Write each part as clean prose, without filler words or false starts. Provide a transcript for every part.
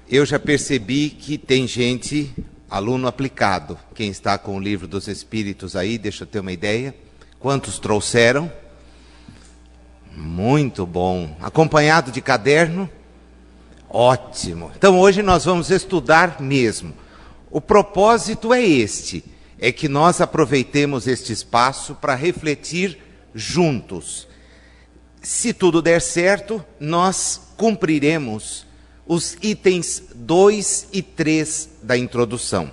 Eu já percebi que tem gente, aluno aplicado. Quem está com o Livro dos Espíritos aí, deixa eu ter uma ideia. Quantos trouxeram? Muito bom. Acompanhado de caderno? Ótimo. Então hoje nós vamos estudar mesmo. O propósito é este, é que nós aproveitemos este espaço para refletir juntos. Se tudo der certo, nós cumpriremos os itens 2 e 3 da introdução.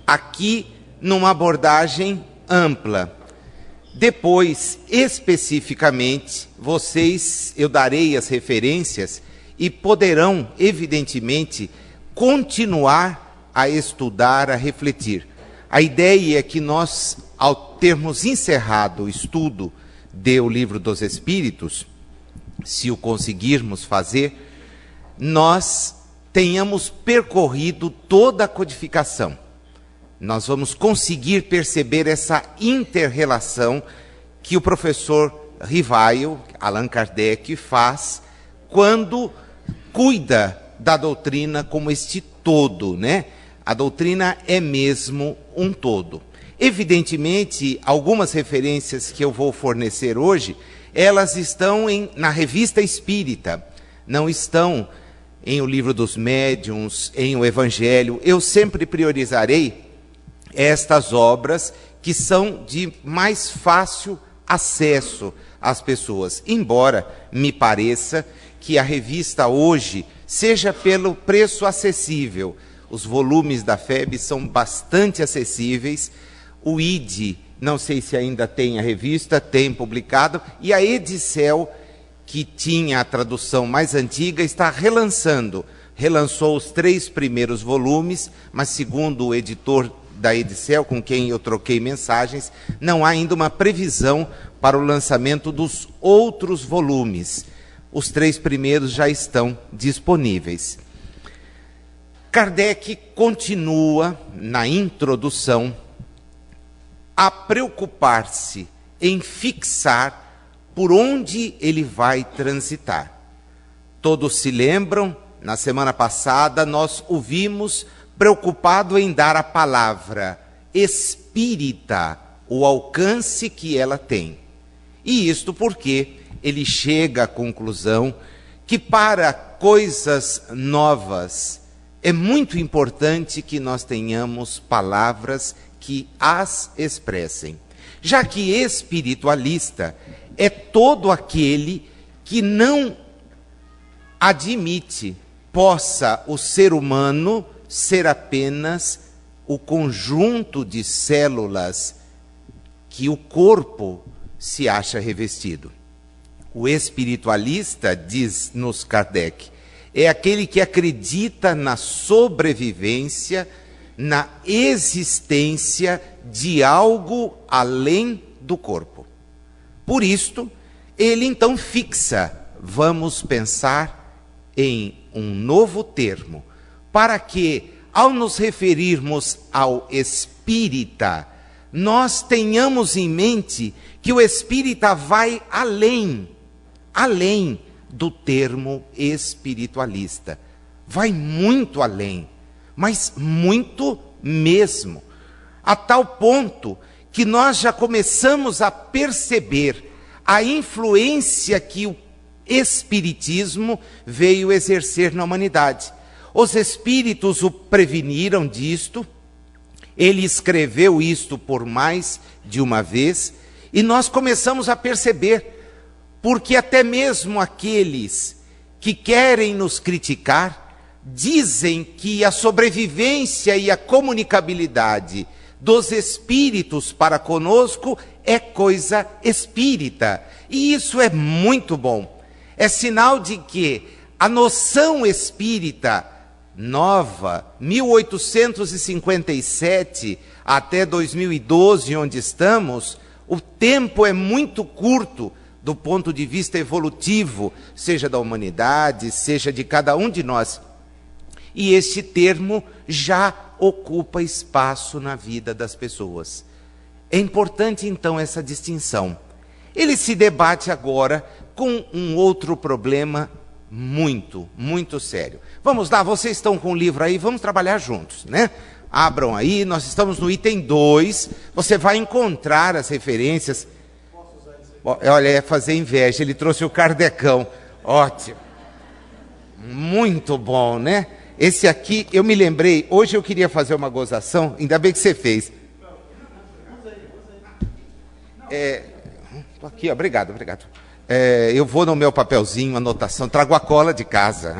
Aqui, numa abordagem ampla. Depois, especificamente, eu darei as referências e poderão, evidentemente, continuar a estudar, a refletir. A ideia é que nós, ao termos encerrado o estudo do Livro dos Espíritos, se o conseguirmos fazer, nós tenhamos percorrido toda a codificação. Nós vamos conseguir perceber essa inter-relação que o professor Rivail, Allan Kardec, faz quando cuida da doutrina como este todo, né? A doutrina é mesmo um todo. Evidentemente, algumas referências que eu vou fornecer hoje, elas estão na Revista Espírita, não estão em O Livro dos Médiuns, em o Evangelho. Eu sempre priorizarei estas obras que são de mais fácil acesso às pessoas, embora me pareça que a revista hoje seja pelo preço acessível. Os volumes da FEB são bastante acessíveis. O ID, não sei se ainda tem a revista, tem publicado, e a Edicel, que tinha a tradução mais antiga, está relançou os 3 primeiros volumes, mas segundo o editor da Edicel, com quem eu troquei mensagens, não há ainda uma previsão para o lançamento dos outros volumes. Os 3 primeiros já estão disponíveis. Kardec continua, na introdução, a preocupar-se em fixar por onde ele vai transitar. Todos se lembram, na semana passada nós o vimos preocupado em dar a palavra espírita o alcance que ela tem. E isto porque ele chega à conclusão que para coisas novas é muito importante que nós tenhamos palavras que as expressem. Já que espiritualista é todo aquele que não admite possa o ser humano ser apenas o conjunto de células que o corpo se acha revestido. O espiritualista, diz-nos Kardec, é aquele que acredita na sobrevivência, na existência de algo além do corpo. Por isto, ele então fixa, vamos pensar em um novo termo, para que, ao nos referirmos ao espírita, nós tenhamos em mente que o espírita vai além do termo espiritualista. Vai muito além, mas muito mesmo, a tal ponto que nós já começamos a perceber a influência que o espiritismo veio exercer na humanidade. Os espíritos o preveniram disto, ele escreveu isto por mais de uma vez, e nós começamos a perceber, porque até mesmo aqueles que querem nos criticar, dizem que a sobrevivência e a comunicabilidade dos espíritos para conosco é coisa espírita. E isso é muito bom. É sinal de que a noção espírita nova, 1857 até 2012, onde estamos, o tempo é muito curto do ponto de vista evolutivo, seja da humanidade, seja de cada um de nós. E este termo já ocupa espaço na vida das pessoas. É importante, então, essa distinção. Ele se debate agora com um outro problema muito, muito sério. Vamos lá, vocês estão com o livro aí, vamos trabalhar juntos, né? Abram aí, nós estamos no item 2, você vai encontrar as referências. Olha, é fazer inveja, ele trouxe o Kardecão, ótimo. Muito bom, né? Esse aqui, eu me lembrei, hoje eu queria fazer uma gozação, ainda bem que você fez. Aqui, ó, obrigado. Eu vou no meu papelzinho, anotação, trago a cola de casa.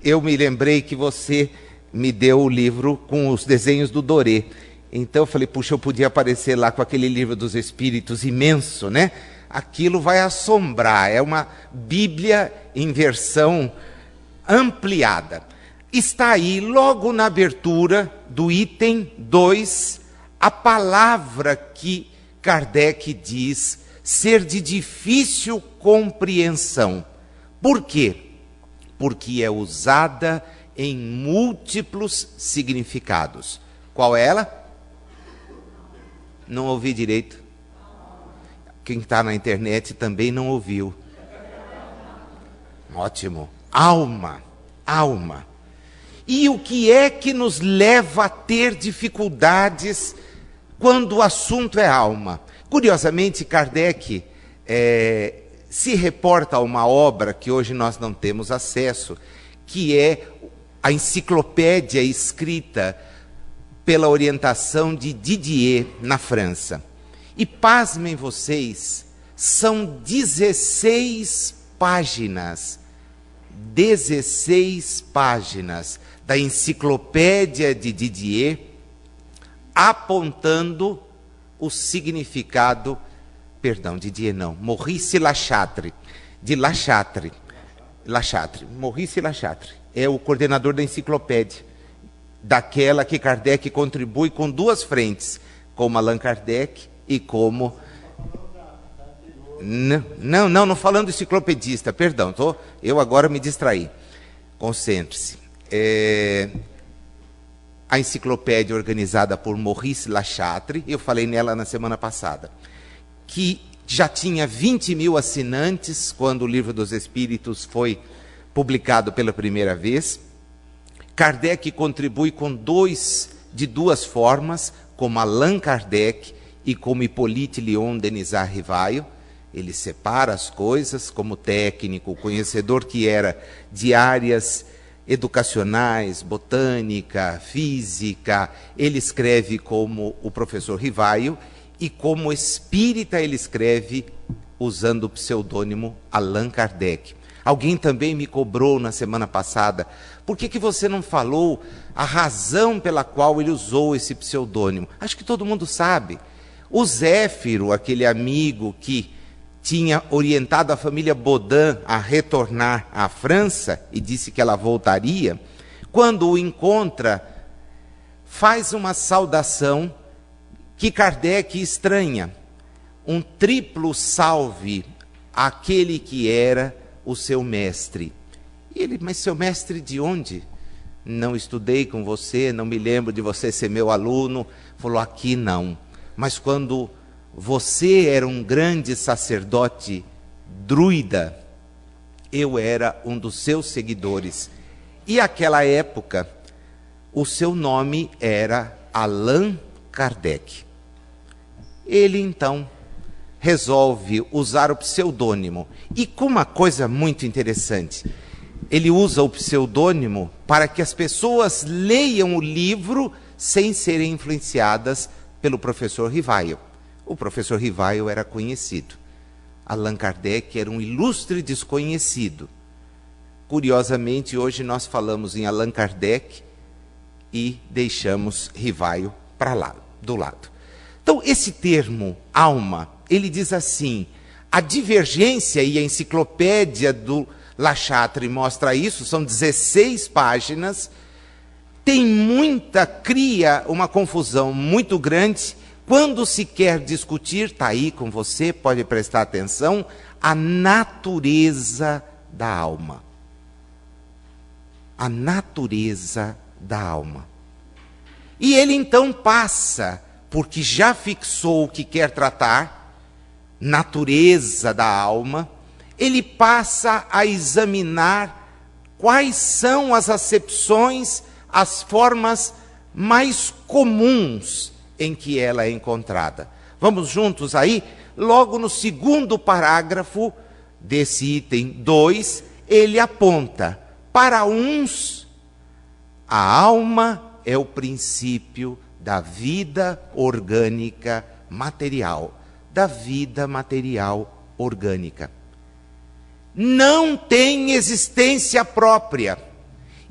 Eu me lembrei que você me deu o livro com os desenhos do Doré. Então eu falei, puxa, eu podia aparecer lá com aquele livro dos Espíritos imenso, né? Aquilo vai assombrar, é uma Bíblia em versão ampliada. Está aí, logo na abertura do item 2, a palavra que Kardec diz ser de difícil compreensão. Por quê? Porque é usada em múltiplos significados. Qual é ela? Não ouvi direito. Quem está na internet também não ouviu. Ótimo. Alma. E o que é que nos leva a ter dificuldades quando o assunto é alma? Curiosamente, Kardec se reporta a uma obra que hoje nós não temos acesso, que é a enciclopédia escrita pela orientação de Didier, na França. E pasmem vocês, são 16 páginas da enciclopédia de Didier, apontando o significado, Didier não, Maurice Lachatre, Maurice Lachatre, é o coordenador da enciclopédia, daquela que Kardec contribui com duas frentes, como Allan Kardec e como... Não falando enciclopedista, perdão, eu agora me distraí. Concentre-se. A enciclopédia organizada por Maurice Lachatre, eu falei nela na semana passada, que já tinha 20 mil assinantes quando o Livro dos Espíritos foi publicado pela primeira vez. Kardec contribui de duas formas, como Allan Kardec e como Hippolyte Léon Denisard Rivaio. Ele separa as coisas como técnico, conhecedor que era de áreas educacionais, botânica, física. Ele escreve como o professor Rivaio e como espírita ele escreve usando o pseudônimo Allan Kardec. Alguém também me cobrou na semana passada, por que você não falou a razão pela qual ele usou esse pseudônimo? Acho que todo mundo sabe. O Zéfiro, aquele amigo que tinha orientado a família Baudin a retornar à França e disse que ela voltaria, quando o encontra, faz uma saudação que Kardec estranha. Um triplo salve àquele que era o seu mestre. E ele, mas seu mestre de onde? Não estudei com você, não me lembro de você ser meu aluno. Falou, aqui não. Mas quando você era um grande sacerdote druida, eu era um dos seus seguidores. E naquela época, o seu nome era Allan Kardec. Ele então resolve usar o pseudônimo. E com uma coisa muito interessante, ele usa o pseudônimo para que as pessoas leiam o livro sem serem influenciadas pelo professor Rivaio. O professor Rivaio era conhecido. Allan Kardec era um ilustre desconhecido. Curiosamente, hoje nós falamos em Allan Kardec e deixamos Rivaio para lá, do lado. Então, esse termo, alma, ele diz assim, a divergência, e a enciclopédia do Lachatre mostra isso, são 16 páginas, cria uma confusão muito grande, quando se quer discutir, está aí com você, pode prestar atenção, a natureza da alma. A natureza da alma. E ele então passa, porque já fixou o que quer tratar, natureza da alma, ele passa a examinar quais são as acepções, as formas mais comuns em que ela é encontrada. Vamos juntos aí? Logo no segundo parágrafo desse item 2, ele aponta: para uns, a alma é o princípio da vida orgânica material, da vida material orgânica. Não tem existência própria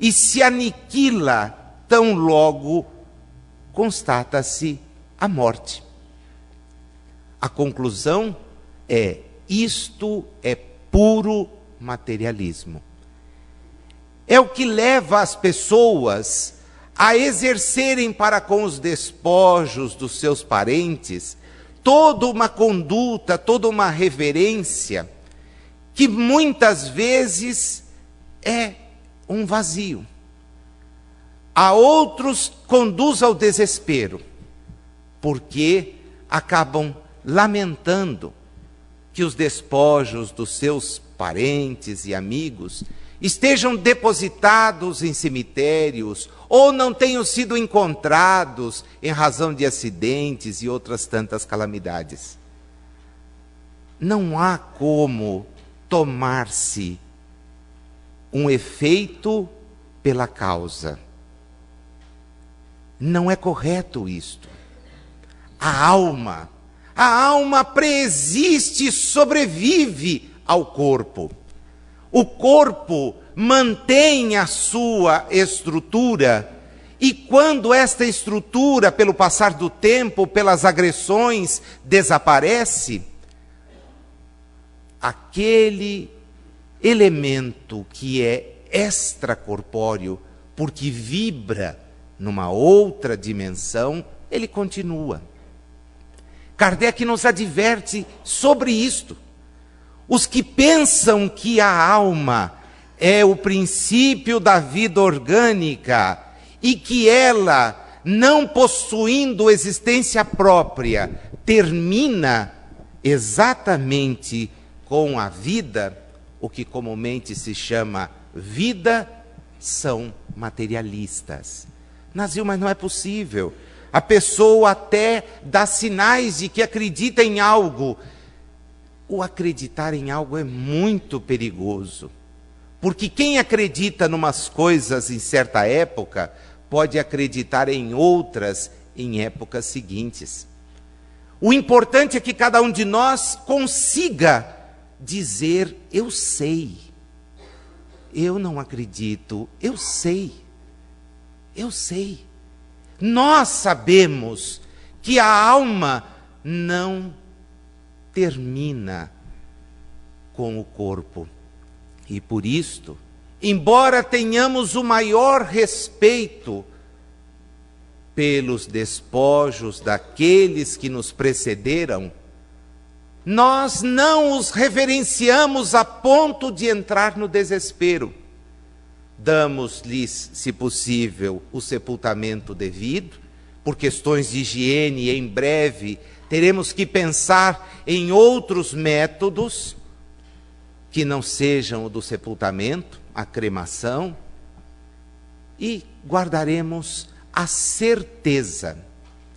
e se aniquila tão logo constata-se a morte. A conclusão é: isto é puro materialismo. É o que leva as pessoas a exercerem para com os despojos dos seus parentes toda uma conduta, toda uma reverência, que muitas vezes é um vazio. A outros conduz ao desespero, porque acabam lamentando que os despojos dos seus parentes e amigos estejam depositados em cemitérios ou não tenham sido encontrados em razão de acidentes e outras tantas calamidades. Não há como tomar-se um efeito pela causa. Não é correto isto. A alma preexiste e sobrevive ao corpo. O corpo mantém a sua estrutura, e quando esta estrutura, pelo passar do tempo, pelas agressões, desaparece, aquele elemento que é extracorpóreo, porque vibra numa outra dimensão, ele continua. Kardec nos adverte sobre isto. Os que pensam que a alma é o princípio da vida orgânica e que ela, não possuindo existência própria, termina exatamente com a vida, o que comumente se chama vida, são materialistas. Nazil, mas não é possível. A pessoa até dá sinais de que acredita em algo. O acreditar em algo é muito perigoso, porque quem acredita em umas coisas em certa época, pode acreditar em outras em épocas seguintes. O importante é que cada um de nós consiga dizer: eu sei, eu não acredito, eu sei. Nós sabemos que a alma não termina com o corpo. E por isto, embora tenhamos o maior respeito pelos despojos daqueles que nos precederam, nós não os reverenciamos a ponto de entrar no desespero. Damos-lhes, se possível, o sepultamento devido, por questões de higiene, e em breve teremos que pensar em outros métodos que não sejam o do sepultamento, a cremação, e guardaremos a certeza,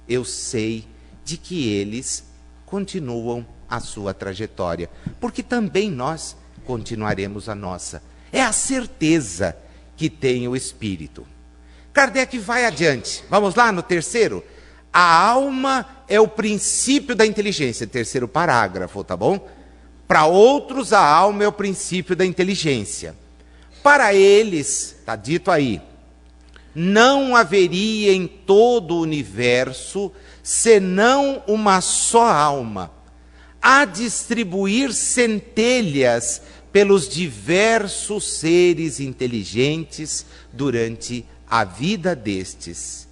eu sei, de que eles continuam a sua trajetória, porque também nós continuaremos a nossa. É a certeza que tem o espírito. Kardec vai adiante. Vamos lá no terceiro? A alma é o princípio da inteligência. Terceiro parágrafo, tá bom? Para outros, a alma é o princípio da inteligência. Para eles, está dito aí, não haveria em todo o universo senão uma só alma, a distribuir centelhas pelos diversos seres inteligentes durante a vida destes.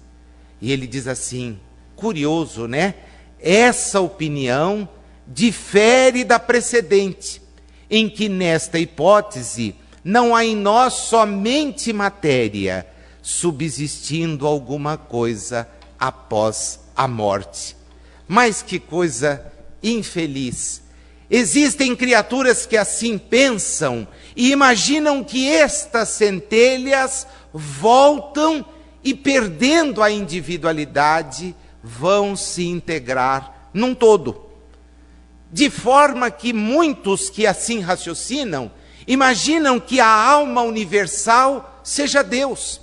E ele diz assim, curioso, né? Essa opinião difere da precedente, em que nesta hipótese não há em nós somente matéria, subsistindo alguma coisa após a morte. Mas que coisa infeliz! Existem criaturas que assim pensam e imaginam que estas centelhas voltam e, perdendo a individualidade, vão se integrar num todo. De forma que muitos que assim raciocinam, imaginam que a alma universal seja Deus.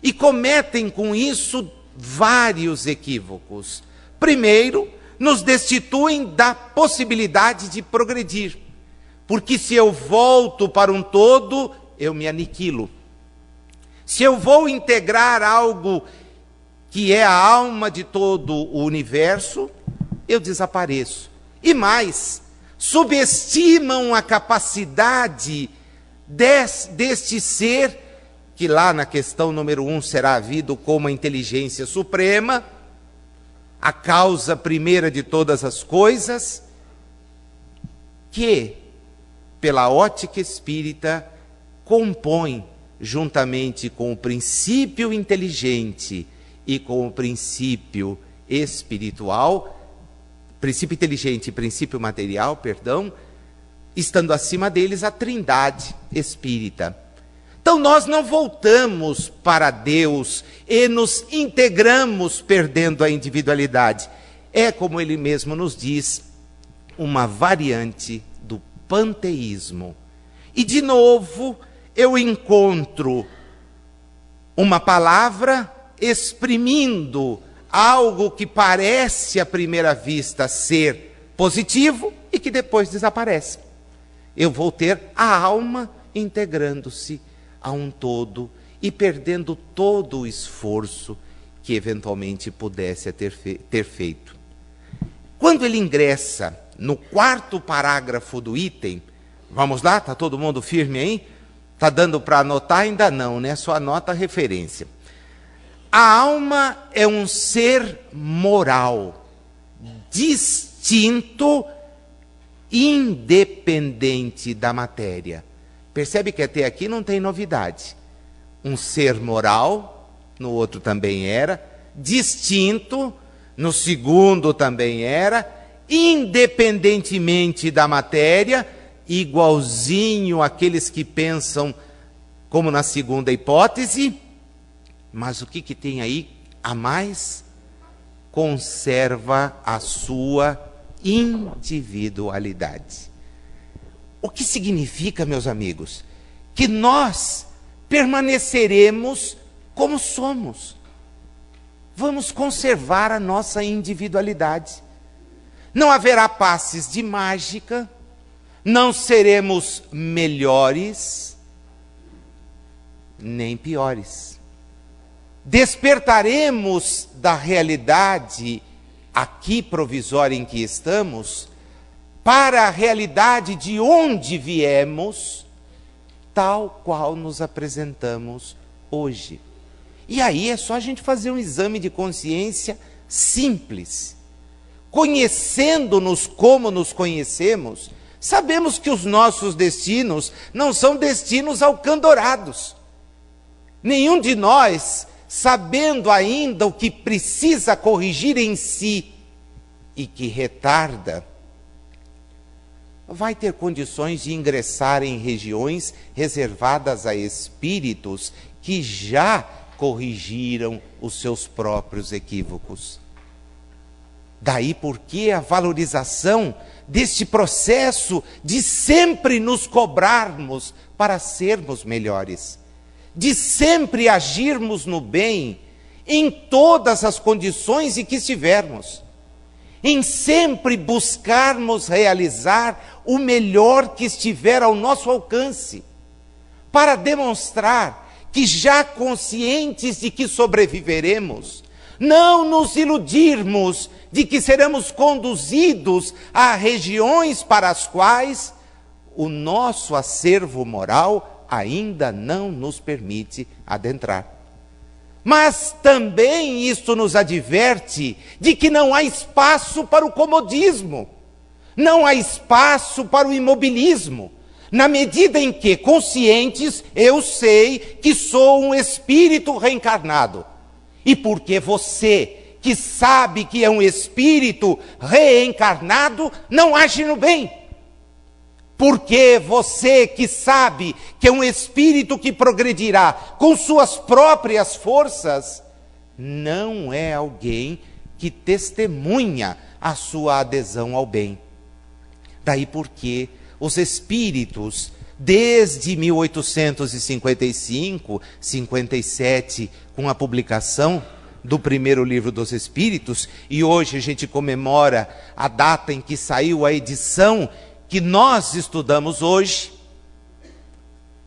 E cometem com isso vários equívocos. Primeiro, nos destituem da possibilidade de progredir. Porque se eu volto para um todo, eu me aniquilo. Se eu vou integrar algo que é a alma de todo o universo, eu desapareço. E mais, subestimam a capacidade deste ser, que lá na questão número 1 será havido como a inteligência suprema, a causa primeira de todas as coisas, que, pela ótica espírita, compõe, juntamente com o princípio inteligente e com o princípio espiritual, princípio inteligente e princípio material, estando acima deles a trindade espírita. Então nós não voltamos para Deus e nos integramos perdendo a individualidade. É, como ele mesmo nos diz, uma variante do panteísmo. E de novo eu encontro uma palavra exprimindo algo que parece à primeira vista ser positivo e que depois desaparece. Eu vou ter a alma integrando-se a um todo e perdendo todo o esforço que eventualmente pudesse ter feito. Quando ele ingressa no 4º parágrafo do item, vamos lá, está todo mundo firme aí? Está dando para anotar? Ainda não, né? Só anota a referência. A alma é um ser moral, distinto, independente da matéria. Percebe que até aqui não tem novidade. Um ser moral, no outro também era, distinto, no segundo também era, independentemente da matéria, igualzinho àqueles que pensam como na segunda hipótese. Mas o que tem aí a mais? Conserva a sua individualidade. O que significa, meus amigos? Que nós permaneceremos como somos. Vamos conservar a nossa individualidade. Não haverá passes de mágica, não seremos melhores, nem piores. Despertaremos da realidade aqui provisória em que estamos para a realidade de onde viemos, tal qual nos apresentamos hoje. E aí é só a gente fazer um exame de consciência simples. Conhecendo-nos como nos conhecemos, sabemos que os nossos destinos não são destinos alcandorados. Nenhum de nós, sabendo ainda o que precisa corrigir em si e que retarda, vai ter condições de ingressar em regiões reservadas a espíritos que já corrigiram os seus próprios equívocos. Daí porque a valorização deste processo de sempre nos cobrarmos para sermos melhores, de sempre agirmos no bem em todas as condições em que estivermos, em sempre buscarmos realizar o melhor que estiver ao nosso alcance, para demonstrar que, já conscientes de que sobreviveremos, não nos iludirmos de que seremos conduzidos a regiões para as quais o nosso acervo moral ainda não nos permite adentrar. Mas também isto nos adverte de que não há espaço para o comodismo, não há espaço para o imobilismo, na medida em que, conscientes, eu sei que sou um espírito reencarnado. E porque você, que sabe que é um espírito reencarnado, não age no bem, Porque você que sabe que é um espírito que progredirá com suas próprias forças, não é alguém que testemunha a sua adesão ao bem. Daí porque os espíritos, desde 1855, 57, com a publicação do primeiro livro dos Espíritos, e hoje a gente comemora a data em que saiu a edição que nós estudamos hoje,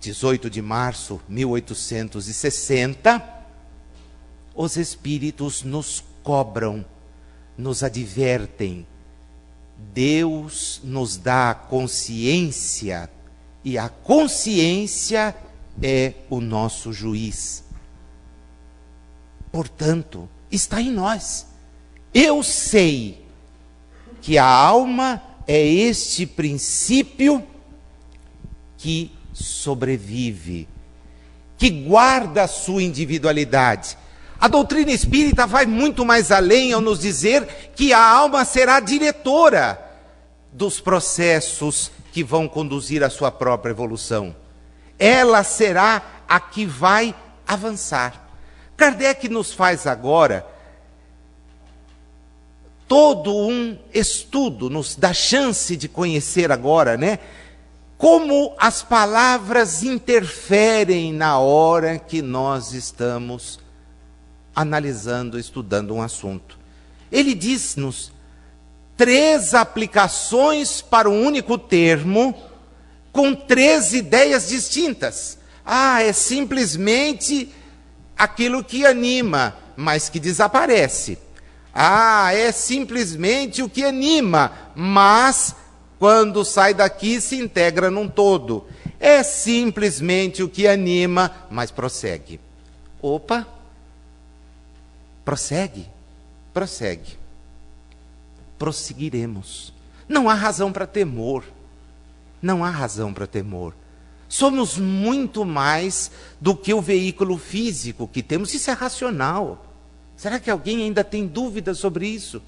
18 de março de 1860, os Espíritos nos cobram, nos advertem. Deus nos dá a consciência, e a consciência é o nosso juiz. Portanto, está em nós. Eu sei que a alma é este princípio que sobrevive, que guarda a sua individualidade. A doutrina espírita vai muito mais além ao nos dizer que a alma será diretora dos processos que vão conduzir a sua própria evolução. Ela será a que vai avançar. Kardec nos faz agora todo um estudo, nos dá chance de conhecer agora, como as palavras interferem na hora que nós estamos analisando, estudando um assunto. Ele diz-nos 3 aplicações para um único termo, com 3 ideias distintas. É simplesmente aquilo que anima, mas que desaparece. É simplesmente o que anima, mas quando sai daqui se integra num todo. É simplesmente o que anima, mas prossegue. Opa! Prossegue. Prosseguiremos. Não há razão para temor. Não há razão para temor. Somos muito mais do que o veículo físico que temos. Isso é racional. Será que alguém ainda tem dúvida sobre isso?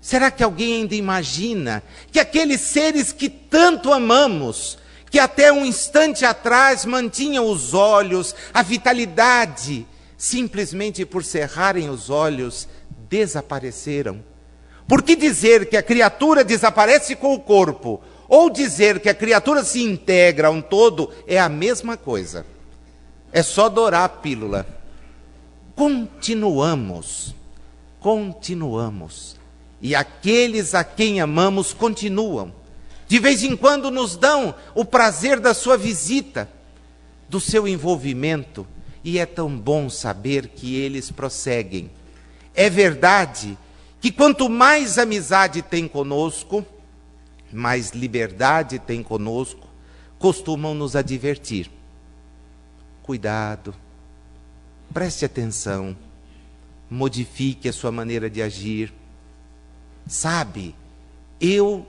Será que alguém ainda imagina que aqueles seres que tanto amamos, que até um instante atrás mantinham os olhos, a vitalidade, simplesmente por cerrarem os olhos, desapareceram? Por que dizer que a criatura desaparece com o corpo, ou dizer que a criatura se integra a um todo, é a mesma coisa? É só dourar a pílula. Continuamos. E aqueles a quem amamos continuam. De vez em quando nos dão o prazer da sua visita, do seu envolvimento, e é tão bom saber que eles prosseguem. É verdade que quanto mais amizade tem conosco, mais liberdade tem conosco, costumam nos advertir. Cuidado, preste atenção, modifique a sua maneira de agir. Sabe, eu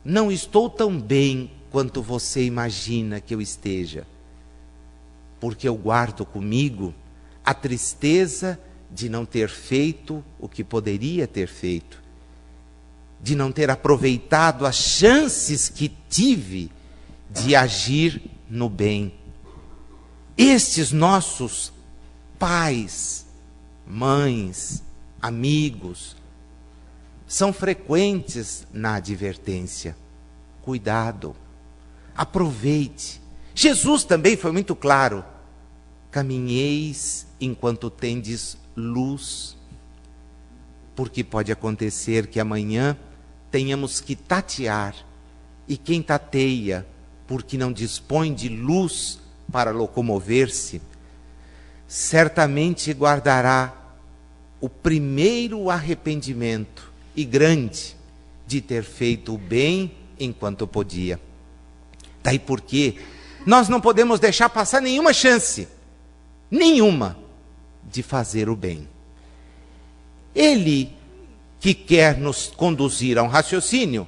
não estou tão bem quanto você imagina que eu esteja, porque eu guardo comigo a tristeza de não ter feito o que poderia ter feito, de não ter aproveitado as chances que tive de agir no bem. Estes nossos pais, mães, amigos, são frequentes na advertência. Cuidado, aproveite. Jesus também foi muito claro. Caminheis enquanto tendes luz, porque pode acontecer que amanhã tenhamos que tatear, e quem tateia porque não dispõe de luz para locomover-se, certamente guardará o primeiro arrependimento, e grande, de ter feito o bem enquanto podia. Daí porque nós não podemos deixar passar nenhuma chance, de fazer o bem. Ele que quer nos conduzir a um raciocínio,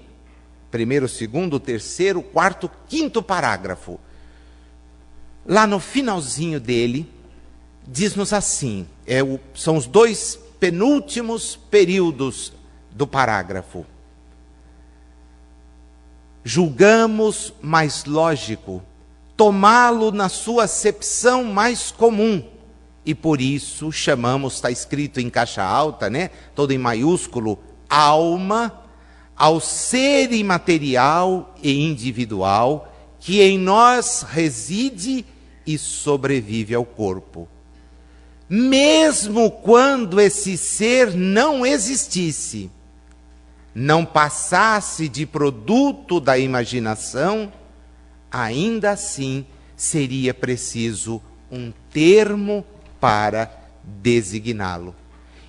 primeiro, segundo, terceiro, quarto, quinto parágrafo, lá no finalzinho dele, diz-nos assim, são os 2 penúltimos períodos do parágrafo. julgamos mais lógico tomá-lo na sua acepção mais comum. E por isso chamamos, está escrito em caixa alta, né? Todo em maiúsculo, alma, ao ser imaterial e individual que em nós reside e sobrevive ao corpo. Mesmo quando esse ser não existisse, não passasse de produto da imaginação, ainda assim seria preciso um termo para designá-lo.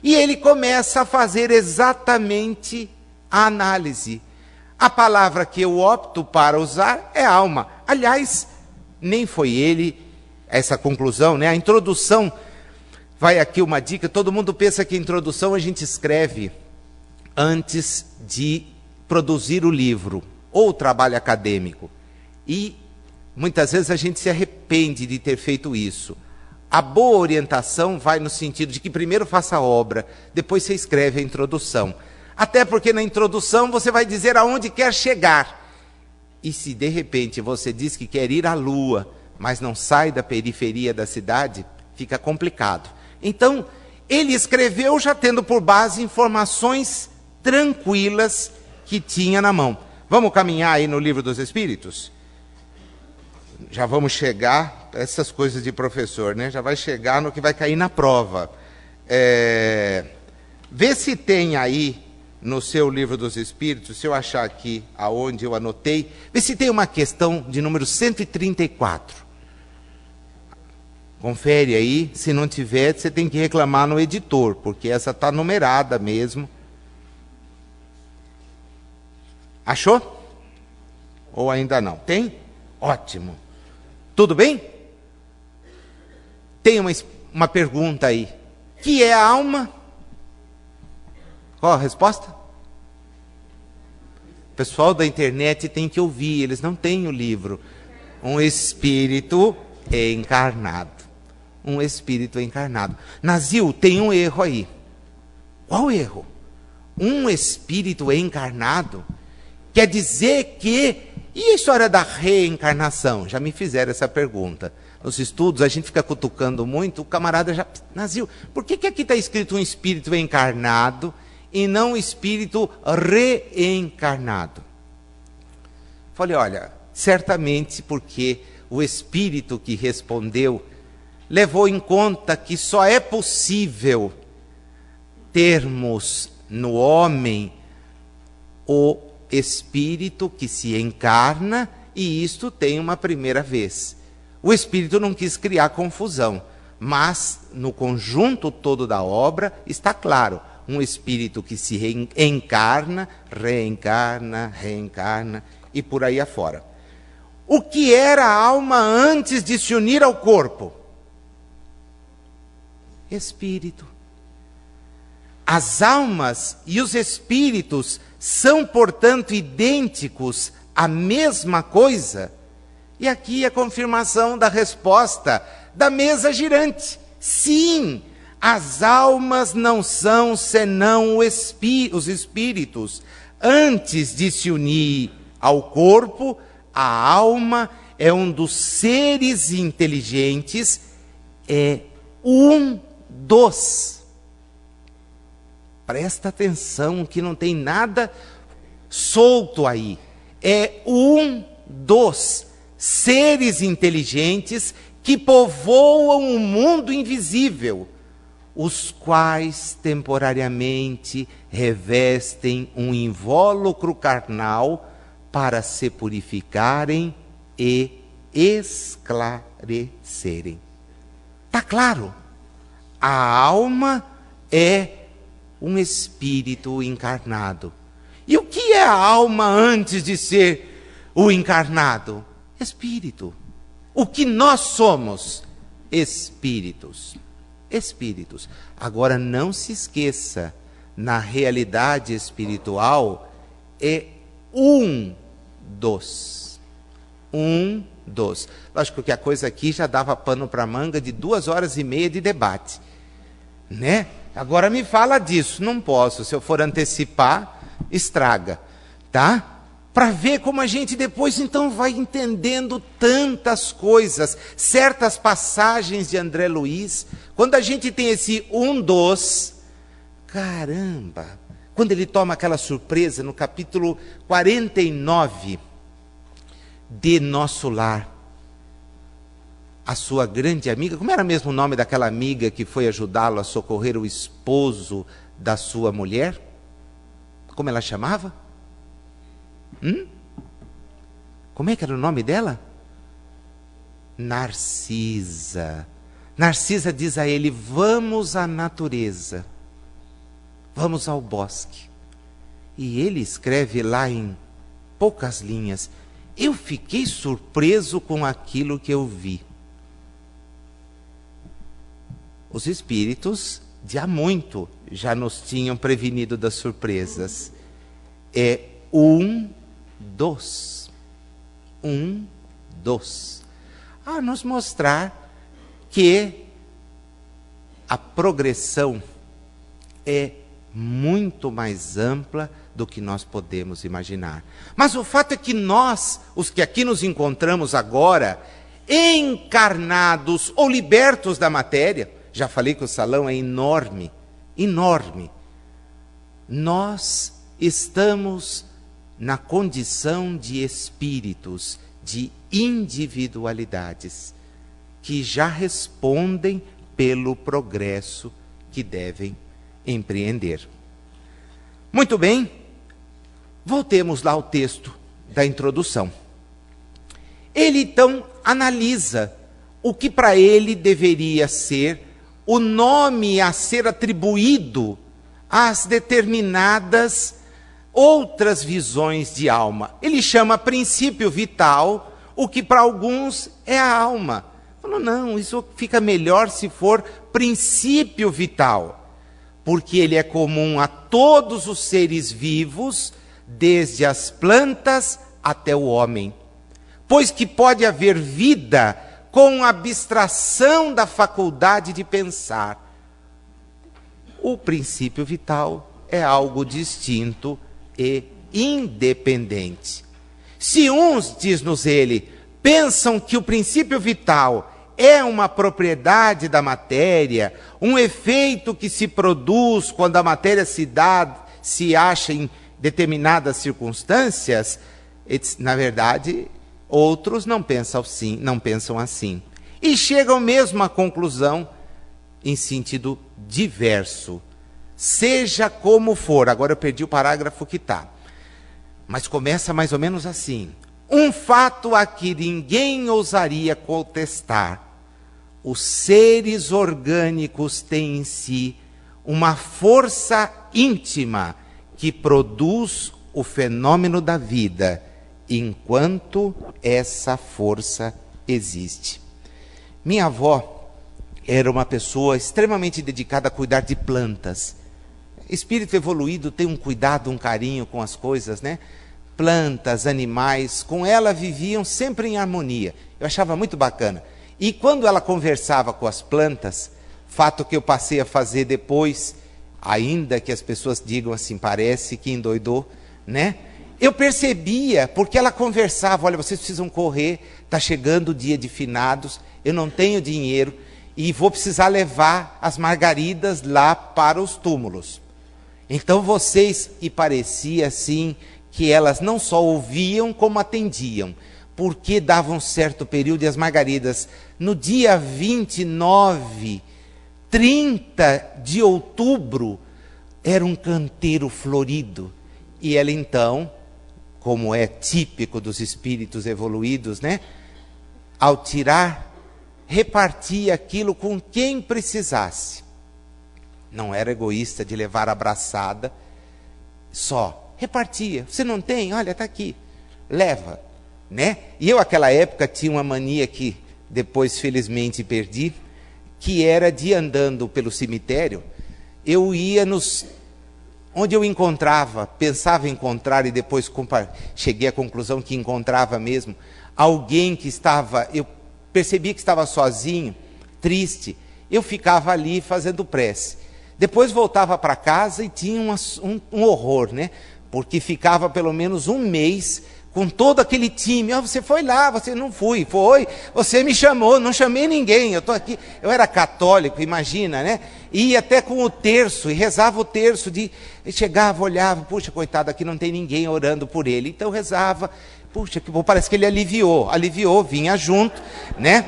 E ele começa a fazer exatamente a análise. A palavra que eu opto para usar é alma. Aliás, nem foi ele essa conclusão, né? A introdução, vai aqui uma dica, todo mundo pensa que a introdução a gente escreve antes de produzir o livro ou o trabalho acadêmico. E muitas vezes a gente se arrepende de ter feito isso. A boa orientação vai no sentido de que primeiro faça a obra, depois você escreve a introdução. Até porque na introdução você vai dizer aonde quer chegar. E se de repente você diz que quer ir à Lua, mas não sai da periferia da cidade, fica complicado. Então, ele escreveu já tendo por base informações tranquilas que tinha na mão. Vamos caminhar aí no Livro dos Espíritos? Já vamos chegar, essas coisas de professor, né? Já vai chegar no que vai cair na prova. Vê se tem aí no seu Livro dos Espíritos, se eu achar aqui aonde eu anotei, vê se tem uma questão de número 134. Confere aí, se não tiver, você tem que reclamar no editor, porque essa está numerada mesmo. Achou? Ou ainda não? Tem? Ótimo. Tudo bem? Tem uma pergunta aí. Que é a alma? Qual a resposta? O pessoal da internet tem que ouvir, eles não têm o livro. Um espírito encarnado. Um espírito encarnado. Nazil, tem um erro aí. Qual erro? Um espírito encarnado quer dizer que... E a história da reencarnação? Já me fizeram essa pergunta. Nos estudos, a gente fica cutucando muito, o camarada já... Nazil, por que aqui está escrito um espírito encarnado e não um espírito reencarnado? Falei, olha, certamente porque o espírito que respondeu levou em conta que só é possível termos no homem o espírito que se encarna, e isto tem uma primeira vez. O espírito não quis criar confusão, mas no conjunto todo da obra está claro, um espírito que se encarna, reencarna, reencarna e por aí afora. O que era a alma antes de se unir ao corpo? Espírito. As almas e os espíritos são, portanto, idênticos, a mesma coisa? E aqui a confirmação da resposta da mesa girante. Sim, as almas não são senão os espíritos. Antes de se unir ao corpo, a alma é um dos seres inteligentes, é um dos. Presta atenção que não tem nada solto aí. É um dos seres inteligentes que povoam o mundo invisível, os quais temporariamente revestem um invólucro carnal para se purificarem e esclarecerem. Está claro? A alma é um espírito encarnado. E o que é a alma antes de ser o encarnado? Espírito. O que nós somos? Espíritos. Espíritos. Agora não se esqueça, na realidade espiritual é um dos. Um dos. Lógico que a coisa aqui já dava pano para manga de 2h30 de debate, né? Agora me fala disso. Não posso, se eu for antecipar, estraga, tá? para ver como a gente depois então vai entendendo tantas coisas, certas passagens de André Luiz, quando a gente tem esse caramba, quando ele toma aquela surpresa no capítulo 49 de Nosso Lar, a sua grande amiga, como era mesmo o nome daquela amiga que foi ajudá-lo a socorrer o esposo da sua mulher? Como ela chamava? Como é que era o nome dela? Narcisa. Narcisa diz a ele: vamos à natureza, vamos ao bosque. E ele escreve lá em poucas linhas: eu fiquei surpreso com aquilo que eu vi. Os espíritos de há muito já nos tinham prevenido das surpresas. É a nos mostrar que a progressão é muito mais ampla do que nós podemos imaginar. Mas o fato é que nós, os que aqui nos encontramos agora, encarnados ou libertos da matéria, já falei que o salão é enorme, enorme, nós estamos na condição de espíritos, de individualidades, que já respondem pelo progresso que devem empreender. Muito bem, voltemos lá ao texto da introdução. Ele então analisa o que para ele deveria ser o nome a ser atribuído às determinadas outras visões de alma. Ele chama princípio vital o que para alguns é a alma. Falou, não, isso fica melhor se for princípio vital, porque ele é comum a todos os seres vivos, desde as plantas até o homem. Pois que pode haver vida com abstração da faculdade de pensar. O princípio vital é algo distinto e independente. Se uns, diz-nos ele, pensam que o princípio vital é uma propriedade da matéria, um efeito que se produz quando a matéria se acha em determinadas circunstâncias, na verdade, outros não pensam assim. E chegam mesmo à conclusão em sentido diverso. Seja como for, agora eu perdi o parágrafo que está, mas começa mais ou menos assim: um fato a que ninguém ousaria contestar. Os seres orgânicos têm em si uma força íntima que produz o fenômeno da vida, enquanto essa força existe. Minha avó era uma pessoa extremamente dedicada a cuidar de plantas. Espírito evoluído tem um cuidado, um carinho com as coisas, né? Plantas, animais, com ela viviam sempre em harmonia. Eu achava muito bacana. E quando ela conversava com as plantas, fato que eu passei a fazer depois, ainda que as pessoas digam assim, parece que endoidou, né? Eu percebia, porque ela conversava: olha, vocês precisam correr, está chegando o dia de finados, eu não tenho dinheiro e vou precisar levar as margaridas lá para os túmulos. Então vocês, e parecia assim, que elas não só ouviam, como atendiam, porque davam um certo período, e as margaridas, no dia 29, 30 de outubro, era um canteiro florido. E ela então, como é típico dos espíritos evoluídos, né? Ao tirar, repartia aquilo com quem precisasse. Não era egoísta de levar abraçada, só repartia. Você não tem? Olha, está aqui, leva, né? E eu, naquela época, tinha uma mania que depois, felizmente, perdi, que era de, andando pelo cemitério, eu ia onde eu encontrava, pensava encontrar, e depois cheguei à conclusão que encontrava mesmo, alguém que estava, eu percebi que estava sozinho, triste, eu ficava ali fazendo prece. Depois voltava para casa e tinha um horror, né? porque ficava pelo menos um mês com todo aquele time. Você foi lá, você não foi, você me chamou, não chamei ninguém, eu estou aqui. Eu era católico, imagina, né? Ia até com o terço, e rezava o terço, e chegava, olhava, puxa, coitado, aqui não tem ninguém orando por ele. Então rezava, puxa, que bom, parece que ele aliviou, vinha junto, né?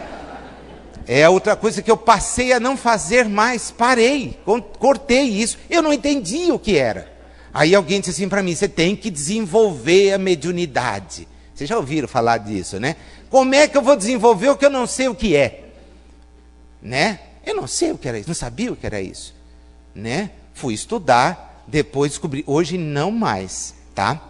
É outra coisa que eu passei a não fazer mais, parei, cortei isso, eu não entendi o que era. Aí alguém disse assim para mim, você tem que desenvolver a mediunidade. Vocês já ouviram falar disso, né? Como é que eu vou desenvolver o que eu não sei o que é? Né? Eu não sei o que era isso, não sabia o que era isso. Né? Fui estudar, depois descobri, hoje não mais, tá?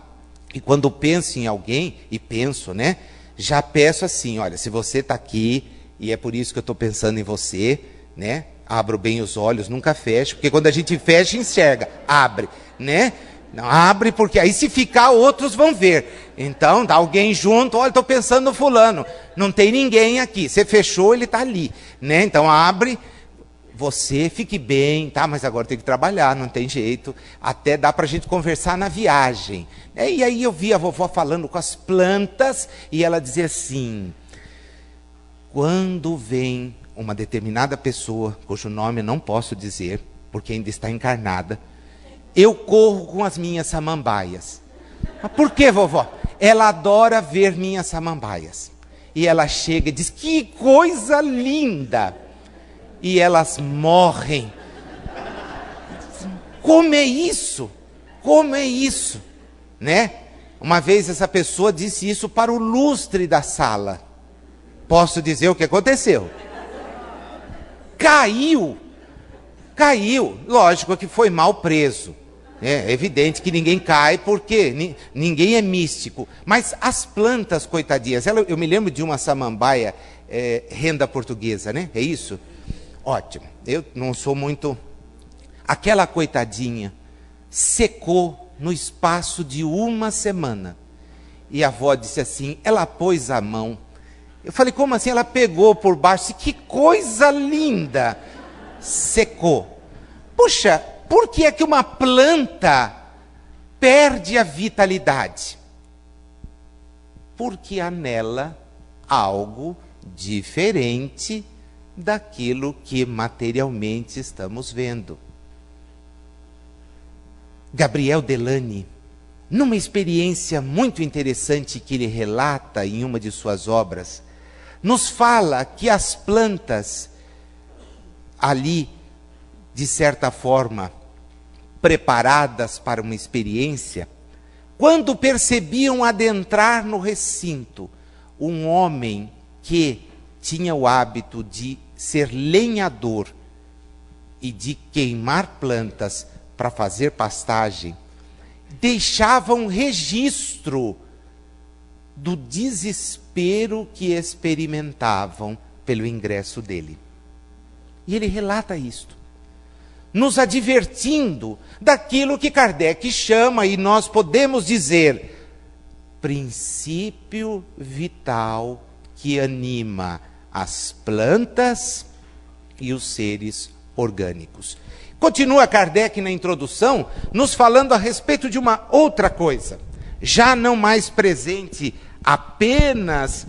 E quando penso em alguém, e penso, né? Já peço assim, olha, se você está aqui, e é por isso que eu estou pensando em você, né? Abro bem os olhos, nunca fecho, porque quando a gente fecha, enxerga, abre, né? Não abre, porque aí se ficar, outros vão ver. Então, dá alguém junto, olha, estou pensando no fulano, não tem ninguém aqui, você fechou, ele está ali, né? Então abre, você fique bem, tá? Mas agora tem que trabalhar, não tem jeito, até dá para a gente conversar na viagem. E aí eu vi a vovó falando com as plantas, e ela dizia assim, quando vem uma determinada pessoa, cujo nome eu não posso dizer, porque ainda está encarnada, eu corro com as minhas samambaias. Mas por que, vovó? Ela adora ver minhas samambaias. E ela chega e diz, que coisa linda! E elas morrem. Como é isso? Como é isso? Né? Uma vez essa pessoa disse isso para o lustre da sala. Posso dizer o que aconteceu? Caiu. Lógico que foi mal preso. É evidente que ninguém cai porque ninguém é místico. Mas as plantas, coitadinhas, eu me lembro de uma samambaia renda portuguesa, né? É isso? Ótimo. Eu não sou muito... Aquela coitadinha secou no espaço de uma semana. E a avó disse assim, ela pôs a mão. Eu falei, como assim? Ela pegou por baixo, que coisa linda! Secou. Puxa, por que é que uma planta perde a vitalidade? Porque há nela algo diferente daquilo que materialmente estamos vendo. Gabriel Delany, numa experiência muito interessante que ele relata em uma de suas obras, nos fala que as plantas ali, de certa forma, preparadas para uma experiência, quando percebiam adentrar no recinto um homem que tinha o hábito de ser lenhador e de queimar plantas para fazer pastagem, deixavam registro do desespero que experimentavam pelo ingresso dele. E ele relata isto, nos advertindo daquilo que Kardec chama, e nós podemos dizer, princípio vital que anima as plantas e os seres orgânicos. Continua Kardec na introdução, nos falando a respeito de uma outra coisa, já não mais presente apenas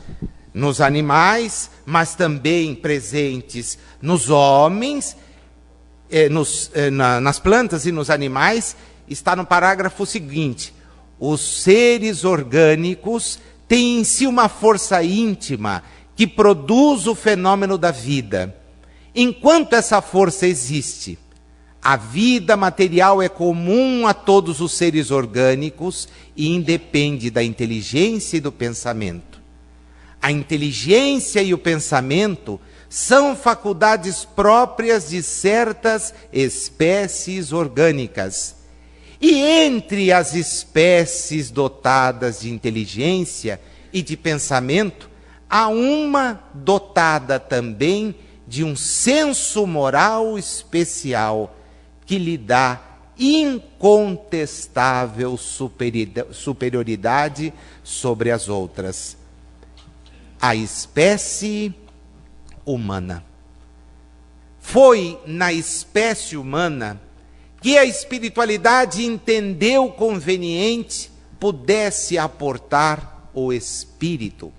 nos animais, mas também presentes nos homens, nas plantas e nos animais, está no parágrafo seguinte, os seres orgânicos têm em si uma força íntima que produz o fenômeno da vida. Enquanto essa força existe, a vida material é comum a todos os seres orgânicos e independe da inteligência e do pensamento. A inteligência e o pensamento são faculdades próprias de certas espécies orgânicas. E entre as espécies dotadas de inteligência e de pensamento, há uma dotada também de um senso moral especial, que lhe dá incontestável superioridade sobre as outras. A espécie humana. Foi na espécie humana que a espiritualidade entendeu conveniente pudesse aportar o espírito.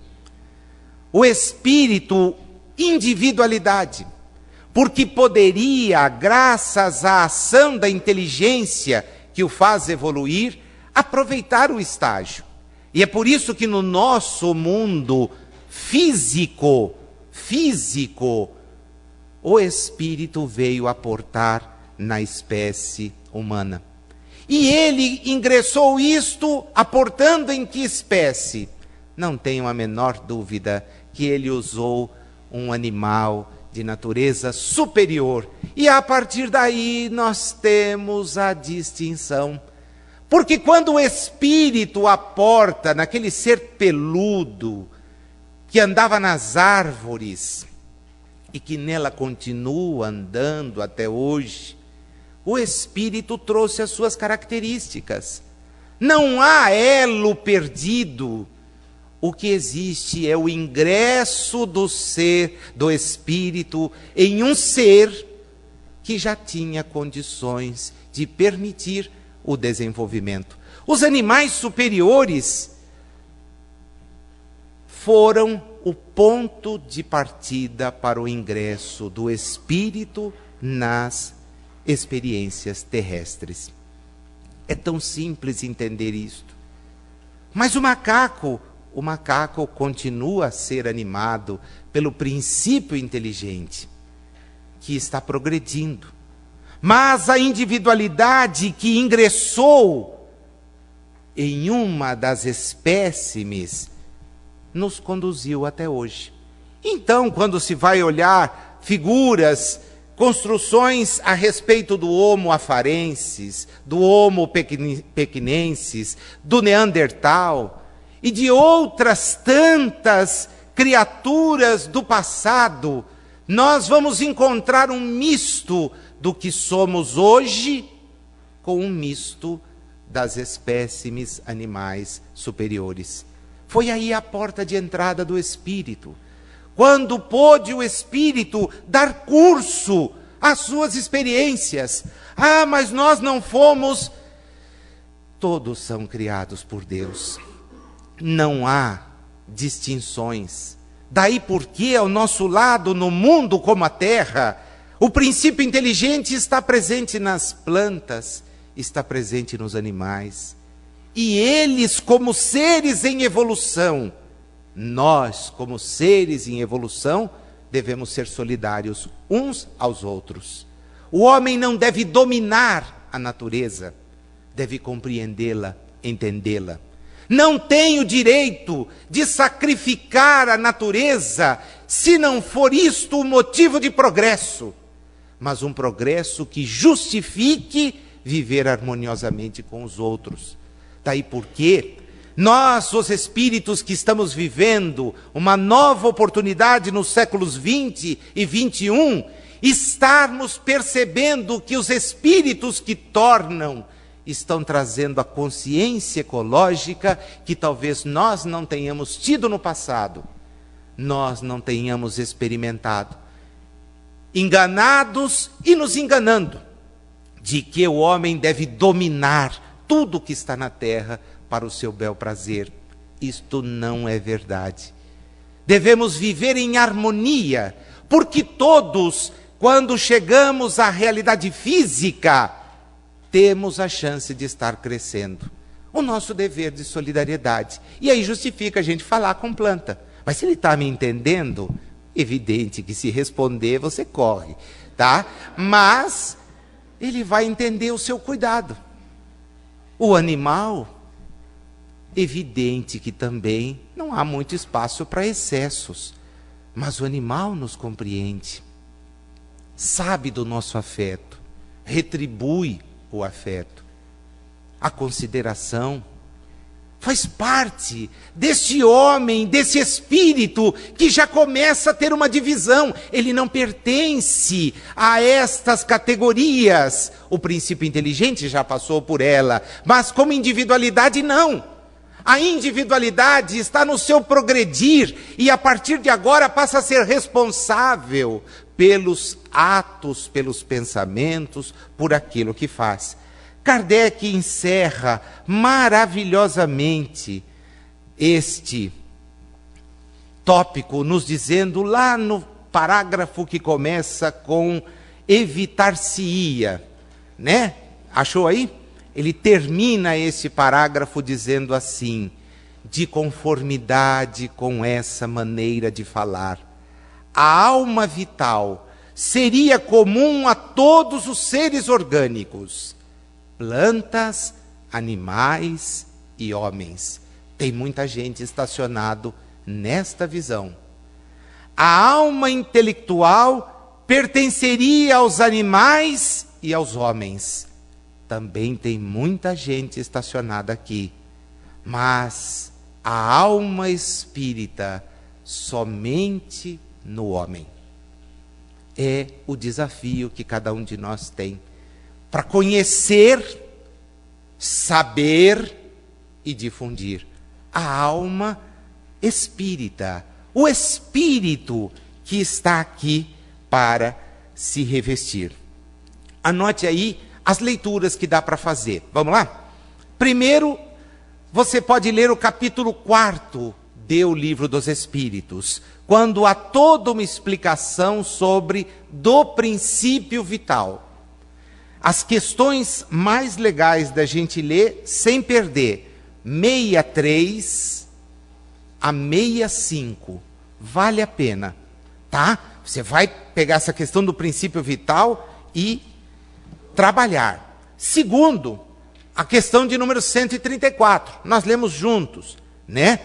O espírito, individualidade, porque poderia, graças à ação da inteligência que o faz evoluir, aproveitar o estágio. E é por isso que no nosso mundo físico, o espírito veio aportar na espécie humana. E ele ingressou isto aportando em que espécie? Não tenho a menor dúvida que ele usou um animal de natureza superior. E a partir daí nós temos a distinção. Porque quando o espírito aporta naquele ser peludo que andava nas árvores e que nela continua andando até hoje, o espírito trouxe as suas características. Não há elo perdido. O que existe é o ingresso do ser, do espírito, em um ser que já tinha condições de permitir o desenvolvimento. Os animais superiores foram o ponto de partida para o ingresso do espírito nas experiências terrestres. É tão simples entender isto. Mas o macaco continua a ser animado pelo princípio inteligente, que está progredindo. Mas a individualidade que ingressou em uma das espécimes nos conduziu até hoje. Então, quando se vai olhar figuras, construções a respeito do Homo afarensis, do Homo pequinensis, do Neandertal e de outras tantas criaturas do passado, nós vamos encontrar um misto do que somos hoje com um misto das espécimes animais superiores. Foi aí a porta de entrada do espírito. Quando pôde o espírito dar curso às suas experiências. Ah, mas nós não fomos. Todos são criados por Deus. Não há distinções. Daí porque ao nosso lado, no mundo como a terra, o princípio inteligente está presente nas plantas, está presente nos animais. E eles, como seres em evolução, nós, como seres em evolução, devemos ser solidários uns aos outros. O homem não deve dominar a natureza, deve compreendê-la, entendê-la. Não tem o direito de sacrificar a natureza, se não for isto o motivo de progresso, mas um progresso que justifique viver harmoniosamente com os outros. Daí porque nós, os espíritos que estamos vivendo uma nova oportunidade nos séculos 20 e 21, estarmos percebendo que os espíritos que tornam estão trazendo a consciência ecológica que talvez nós não tenhamos tido no passado, nós não tenhamos experimentado. Enganados e nos enganando de que o homem deve dominar tudo que está na terra para o seu bel prazer. Isto não é verdade. Devemos viver em harmonia, porque todos, quando chegamos à realidade física, temos a chance de estar crescendo. O nosso dever de solidariedade. E aí justifica a gente falar com planta. Mas se ele está me entendendo, evidente que se responder você corre, tá? Mas ele vai entender o seu cuidado. O animal, evidente que também não há muito espaço para excessos, mas o animal nos compreende, sabe do nosso afeto, retribui o afeto. A consideração faz parte deste homem, desse espírito que já começa a ter uma divisão. Ele não pertence a estas categorias. O princípio inteligente já passou por ela, mas como individualidade não. A individualidade está no seu progredir e a partir de agora passa a ser responsável pelos atos, pelos pensamentos, por aquilo que faz. Kardec encerra maravilhosamente este tópico, nos dizendo lá no parágrafo que começa com evitar-se-ia, né? Achou aí? Ele termina esse parágrafo dizendo assim: de conformidade com essa maneira de falar, a alma vital seria comum a todos os seres orgânicos, plantas, animais e homens. Tem muita gente estacionado nesta visão. A alma intelectual pertenceria aos animais e aos homens. Também tem muita gente estacionada aqui. Mas a alma espírita somente no homem. É o desafio que cada um de nós tem para conhecer, saber e difundir a alma espírita, o espírito que está aqui para se revestir. Anote aí as leituras que dá para fazer. Vamos lá? Primeiro, você pode ler o capítulo 4 do Livro dos Espíritos, quando há toda uma explicação sobre do princípio vital. As questões mais legais da gente ler, sem perder, 63 a 65, vale a pena, tá? Você vai pegar essa questão do princípio vital e trabalhar. Segundo, a questão de número 134, nós lemos juntos, né?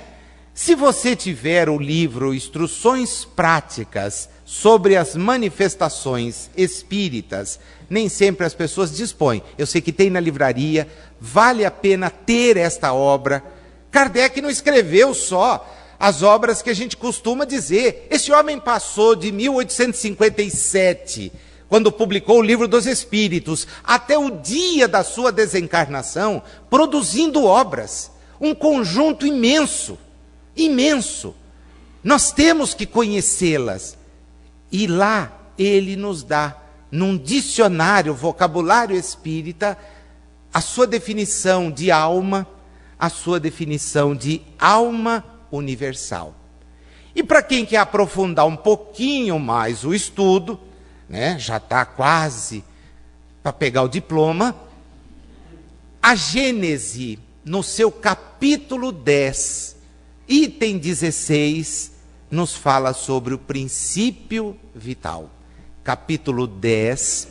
Se você tiver o livro Instruções Práticas sobre as manifestações espíritas, nem sempre as pessoas dispõem. Eu sei que tem na livraria, vale a pena ter esta obra. Kardec não escreveu só as obras que a gente costuma dizer. Esse homem passou de 1857, quando publicou o Livro dos Espíritos, até o dia da sua desencarnação, produzindo obras. Um conjunto imenso. Imenso. Nós temos que conhecê-las. E lá ele nos dá, num dicionário, vocabulário espírita, a sua definição de alma, a sua definição de alma universal. E para quem quer aprofundar um pouquinho mais o estudo, né, já está quase para pegar o diploma, a Gênese, no seu capítulo 10, item 16, nos fala sobre o princípio vital. Capítulo 10,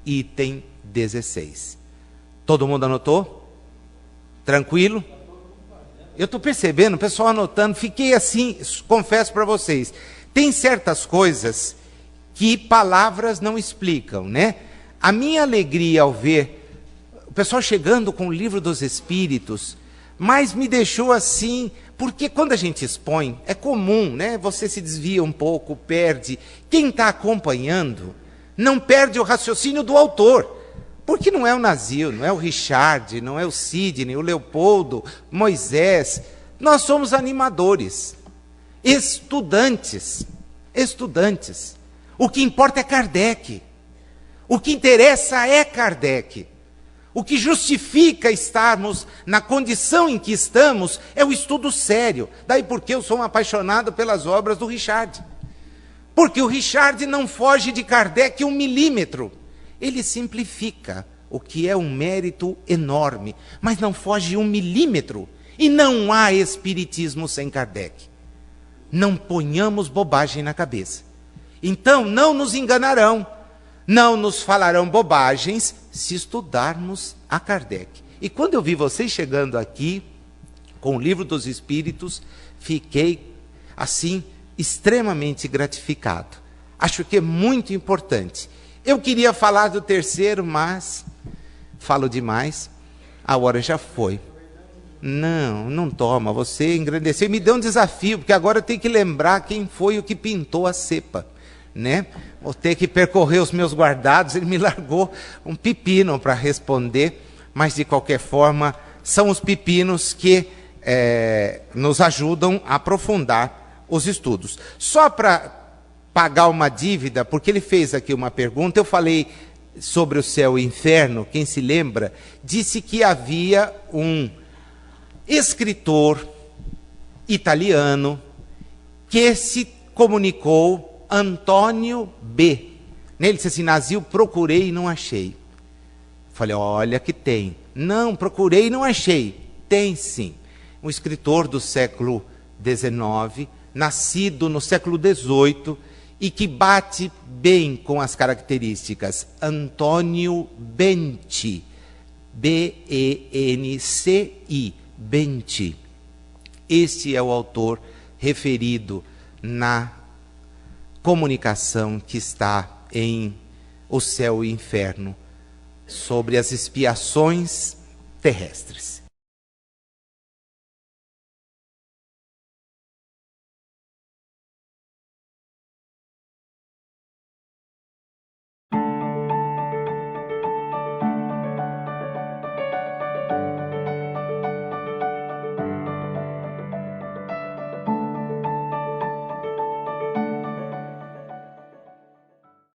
item 16. Todo mundo anotou? Tranquilo? Eu estou percebendo, o pessoal anotando, fiquei assim, confesso para vocês, tem certas coisas que palavras não explicam, né? A minha alegria ao ver o pessoal chegando com o Livro dos Espíritos, mas me deixou assim, porque quando a gente expõe, é comum, né? Você se desvia um pouco, perde. Quem está acompanhando não perde o raciocínio do autor, porque não é o Nazil, não é o Richard, não é o Sidney, o Leopoldo, Moisés. Nós somos animadores, estudantes. O que importa é Kardec. O que interessa é Kardec. O que justifica estarmos na condição em que estamos é o estudo sério. Daí porque eu sou um apaixonado pelas obras do Richard. Porque o Richard não foge de Kardec 1 milímetro. Ele simplifica, o que é um mérito enorme, mas não foge 1 milímetro. E não há espiritismo sem Kardec. Não ponhamos bobagem na cabeça. Então não nos enganarão. Não nos falarão bobagens se estudarmos a Kardec. E quando eu vi vocês chegando aqui com o Livro dos Espíritos, fiquei, assim, extremamente gratificado. Acho que é muito importante. Eu queria falar do terceiro, mas falo demais. A hora já foi. Não toma. Você engrandeceu e me deu um desafio, porque agora eu tenho que lembrar quem foi o que pintou a cepa, né? Vou ter que percorrer os meus guardados. Ele me largou um pepino para responder, mas de qualquer forma são os pepinos que nos ajudam a aprofundar os estudos. Só para pagar uma dívida, porque ele fez aqui uma pergunta, eu falei sobre o céu e o inferno, quem se lembra, disse que havia um escritor italiano que se comunicou, Antônio B. Ele disse assim, Nasil, procurei e não achei. Falei, olha que tem. Não, procurei e não achei. Tem sim. Um escritor do século XIX, nascido no século XVIII, e que bate bem com as características. Antônio Benci, B-E-N-C-I, Benci. Este é o autor referido na comunicação que está em O Céu e o Inferno, sobre as expiações terrestres.